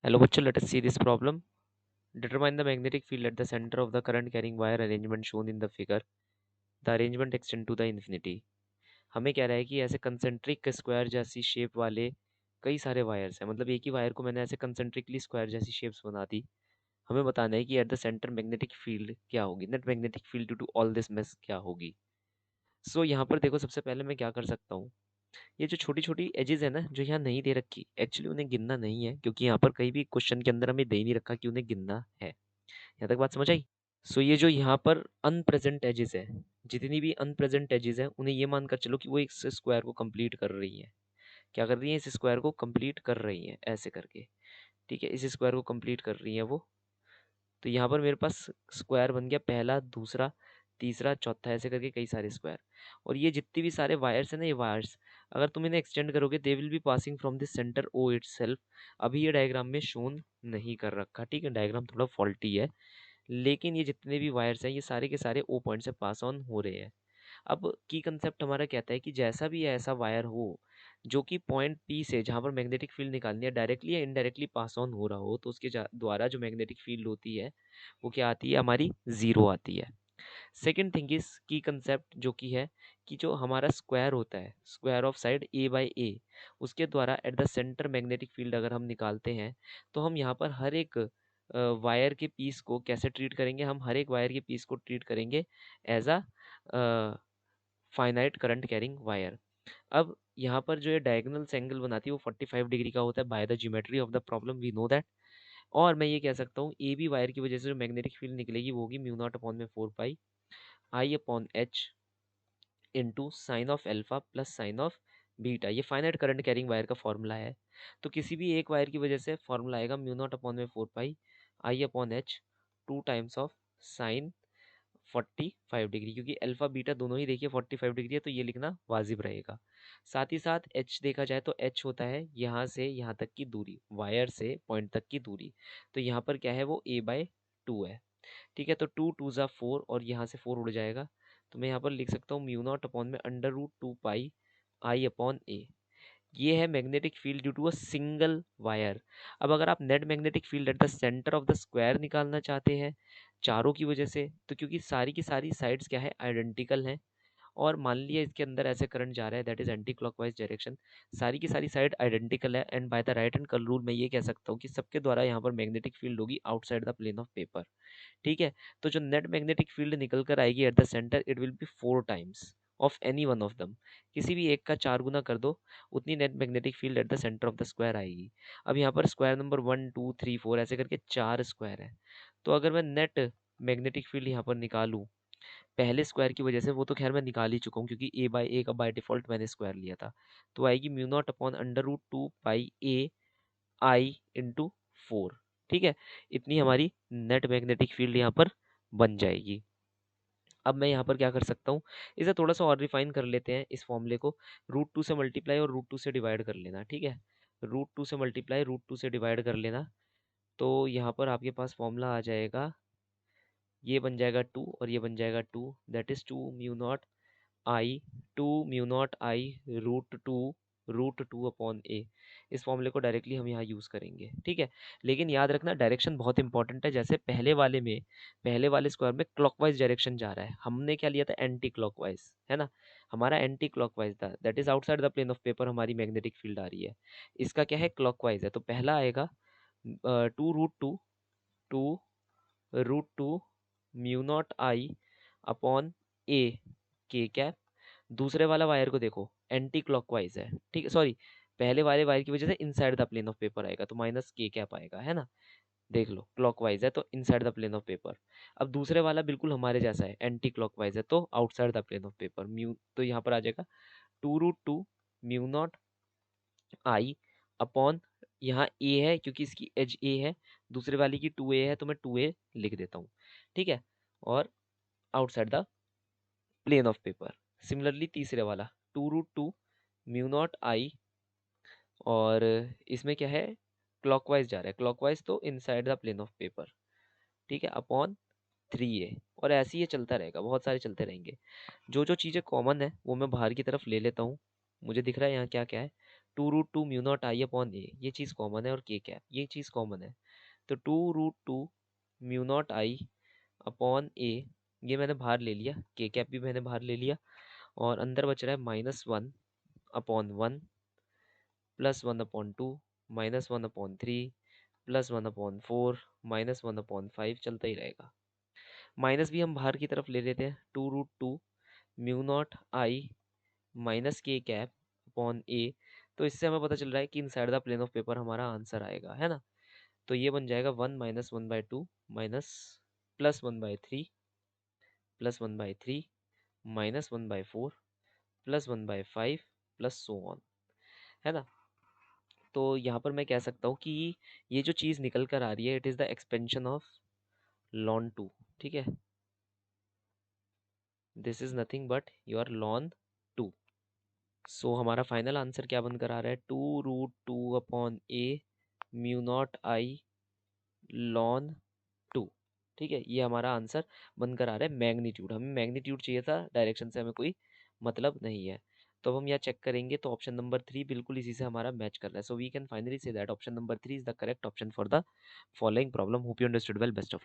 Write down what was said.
Hello bachcho, let us see this problem. Determine the magnetic field at the center of the current carrying wire arrangement shown in the figure. The arrangement extend to the infinity. हमें कह रहा है कि ऐसे concentric square जैसी shape वाले कई सारे वायर्स हैं, मतलब एक ही वायर को मैंने ऐसे कंसेंट्रिकली स्क्वायर जैसी शेप्स बना दी। हमें बताना है कि at the centre magnetic field क्या होगी, net magnetic field due to all this mass क्या होगी। सो यहाँ पर देखो, सबसे पहले मैं क्या कर सकता हूँ, ये जो छोटी छोटी एजेस है ना जो यहाँ नहीं दे रखी, एक्चुअली उन्हें गिनना नहीं है, क्योंकि यहाँ पर कहीं भी क्वेश्चन के अंदर हमें दे नहीं रखा कि उन्हें गिनना है। यहाँ तक बात समझ आई। सो ये जो यहाँ पर अनप्रेजेंट एजेस है, जितनी भी अनप्रेजेंट एजेस है उन्हें ये मानकर चलो कि वो इस स्क्वायर को कंप्लीट कर रही है। क्या कर रही है? इस स्क्वायर को कंप्लीट कर रही है ऐसे करके। ठीक है, इस स्क्वायर को कंप्लीट कर रही है वो। तो यहाँ पर मेरे पास स्क्वायर बन गया, पहला, दूसरा, तीसरा, चौथा, ऐसे करके कई सारे स्क्वायर। और ये जितने भी सारे वायर्स हैं ना, ये वायर्स अगर तुम इन्हें एक्सटेंड करोगे they will be passing from this centre O itself. अभी ये डायग्राम में शोन नहीं कर रखा, ठीक है, डायग्राम थोड़ा फॉल्टी है, लेकिन ये जितने भी वायर्स हैं ये सारे के सारे ओ पॉइंट से पास ऑन हो रहे हैं। अब की कंसेप्ट हमारा कहता है कि जैसा भी ऐसा वायर हो जो कि पॉइंट पी से, जहाँ पर मैग्नेटिक फील्ड निकालनी है, डायरेक्टली या इनडायरेक्टली पास ऑन हो रहा हो, तो उसके द्वारा जो मैग्नेटिक फील्ड होती है वो क्या आती है? हमारी जीरो आती है। सेकेंड थिंग इज की कंसेप्ट जो कि है कि जो हमारा स्क्वायर होता है, square of side A by A, उसके द्वारा at the centre magnetic field अगर हम निकालते हैं तो हम यहाँ पर हर एक वायर के पीस को कैसे ट्रीट करेंगे? हम हर एक वायर के पीस को ट्रीट करेंगे as a finite current carrying wire. अब यहाँ पर जो ये डायगोनल एंगल बनाती है वो 45 डिग्री का होता है by the geometry of the problem, we know that. और मैं ये कह सकता हूँ ए बी वायर की वजह से जो मैग्नेटिक फील्ड निकलेगी वो होगी म्यू नॉट अपॉन में 4 pi I upon H into sine of alpha plus sine of beta. ये फाइनाइट करंट कैरिंग वायर का फॉर्मूला है। तो किसी भी एक वायर की वजह से फॉर्मूला आएगा म्यू नॉट अपॉन में 4 pi I upon H 2 times of sine 45 degree, क्योंकि अल्फा बीटा दोनों ही देखिए 45 डिग्री है, तो ये लिखना वाजिब रहेगा। साथ ही साथ एच देखा जाए तो एच होता है यहाँ से यहाँ तक की दूरी, वायर से पॉइंट तक की दूरी। तो यहाँ पर क्या है? वो ए बाय 2 है। ठीक है, तो 2 2 ज़ा 4 और यहाँ से 4 उड़ जाएगा। तो मैं यहाँ पर लिख सकता हूँ म्यू नॉट अपॉन में under root 2 pi I upon a. ये है magnetic field due to a single wire. अब अगर आप net magnetic field at the centre of the square निकालना चाहते हैं चारों की वजह से, तो क्योंकि सारी की सारी साइड्स क्या है? आइडेंटिकल हैं। और मान लिया इसके अंदर ऐसे करंट जा रहा है that is anti clockwise direction, सारी की सारी साइड आइडेंटिकल है, and by the right hand curl rule मैं ये कह सकता हूँ कि सबके द्वारा यहाँ पर मैग्नेटिक फील्ड होगी outside the plane of paper. ठीक है, तो जो नेट मैग्नेटिक फील्ड निकल कर आएगी eight the centre, it will be 4 times of any one of them. किसी भी एक का 4 गुना कर दो, उतनी net magnetic field at the centre of the square आएगी। अब यहाँ पर स्क्वायर नंबर 1 2 3 4 ऐसे करके 4 स्क्वायर है। तो अगर मैं नेट मैग्नेटिक फील्ड यहाँ पर निकालूं पहले स्क्वायर की वजह से, वो तो खैर मैं निकाल ही चुका हूँ क्योंकि ए बाई ए का बाय डिफॉल्ट मैंने स्क्वायर लिया था, तो आएगी mu naught upon under root 2 pi a I into 4। ठीक है, इतनी हमारी नेट मैग्नेटिक फील्ड यहाँ पर बन जाएगी। अब मैं यहाँ पर क्या कर सकता हूँ, इसे थोड़ा सा और रिफाइन कर लेते हैं इस फॉर्मूले को। रूट 2 से मल्टीप्लाई और रूट 2 से डिवाइड कर लेना। ठीक है, रूट 2 से मल्टीप्लाई रूट 2 से डिवाइड कर लेना। तो यहाँ पर आपके पास फॉर्मूला आ जाएगा, ये बन जाएगा 2 और ये बन जाएगा 2, that is 2 mu not I, 2 mu not I root two upon A. इस फॉर्मूले को डायरेक्टली हम यहाँ यूज़ करेंगे। ठीक है, लेकिन याद रखना डायरेक्शन बहुत इंपॉर्टेंट है। जैसे पहले वाले में, पहले वाले स्क्वायर में क्लॉकवाइज डायरेक्शन जा रहा है, हमने क्या लिया था? एंटी क्लॉकवाइज, है ना, हमारा एंटी क्लॉकवाइज था, that is outside the plane of paper हमारी मैग्नेटिक फील्ड आ रही है। इसका क्या है? क्लॉकवाइज है, तो पहला आएगा 2 root two mu naught I upon ए के कैप। दूसरे वाला वायर को देखो, एंटी क्लॉकवाइज है, ठीक है, सॉरी, पहले वाले वायर की वजह से inside the plane of paper आएगा, तो माइनस के कैप आएगा, है ना। देख लो, क्लॉकवाइज है तो inside the plane of paper. अब दूसरे वाला बिल्कुल हमारे जैसा है, एंटी क्लॉकवाइज है तो outside the plane of paper, mu, तो यहाँ पर आ जाएगा 2 root 2 mu not I upon, यहाँ ए है क्योंकि इसकी एज ए है, दूसरे वाली की 2a है तो मैं 2a लिख देता हूँ। ठीक है, और outside the plane of paper. Similarly तीसरे वाला 2 रूट 2 म्यू नॉट आई, और इसमें क्या है? क्लॉकवाइज जा रहा है, क्लॉकवाइज तो inside the plane of paper. ठीक है, अपॉन 3a, और ऐसे ही ये चलता रहेगा, बहुत सारे चलते रहेंगे। जो जो चीज़ें कॉमन है वो मैं बाहर की तरफ ले लेता हूँ। मुझे दिख रहा है यहाँ क्या क्या है, 2√2 mu not I upon a, ये चीज़ कॉमन है, और के कैप ये चीज़ कॉमन है। तो 2√2 mu not I upon a, ये मैंने बाहर ले लिया, के कैप भी मैंने बाहर ले लिया, और अंदर बच रहा है -1/1 +1/2 -1/3 +1/4 -1/5 चलता ही रहेगा। माइनस भी हम बाहर की तरफ ले लेते हैं, 2√2 mu not I minus k cap upon a, तो इससे हमें पता चल रहा है कि inside the plane of paper हमारा आंसर आएगा, है ना। तो ये बन जाएगा 1 - 1/2 माइनस +1/3 +1/3 -1/4 +1/5 प्लस सो ऑन, है ना। तो यहाँ पर मैं कह सकता हूँ कि ये जो चीज़ निकल कर आ रही है, it is the expansion of lawn 2, ठीक है। This is nothing but your lawn 2। सो हमारा फाइनल आंसर क्या बनकर आ रहा है, 2√2 upon A mu not I lawn 2, ठीक है। ये हमारा आंसर बनकर आ रहा है मैग्नीट्यूड। हमें मैग्नीट्यूड चाहिए था, डायरेक्शन से हमें कोई मतलब नहीं है। तो अब हम यहाँ चेक करेंगे तो ऑप्शन नंबर 3 बिल्कुल इसी से हमारा मैच कर रहा है। So we can finally say that option number 3 is the correct option for the following problem. Hope you understood well, best of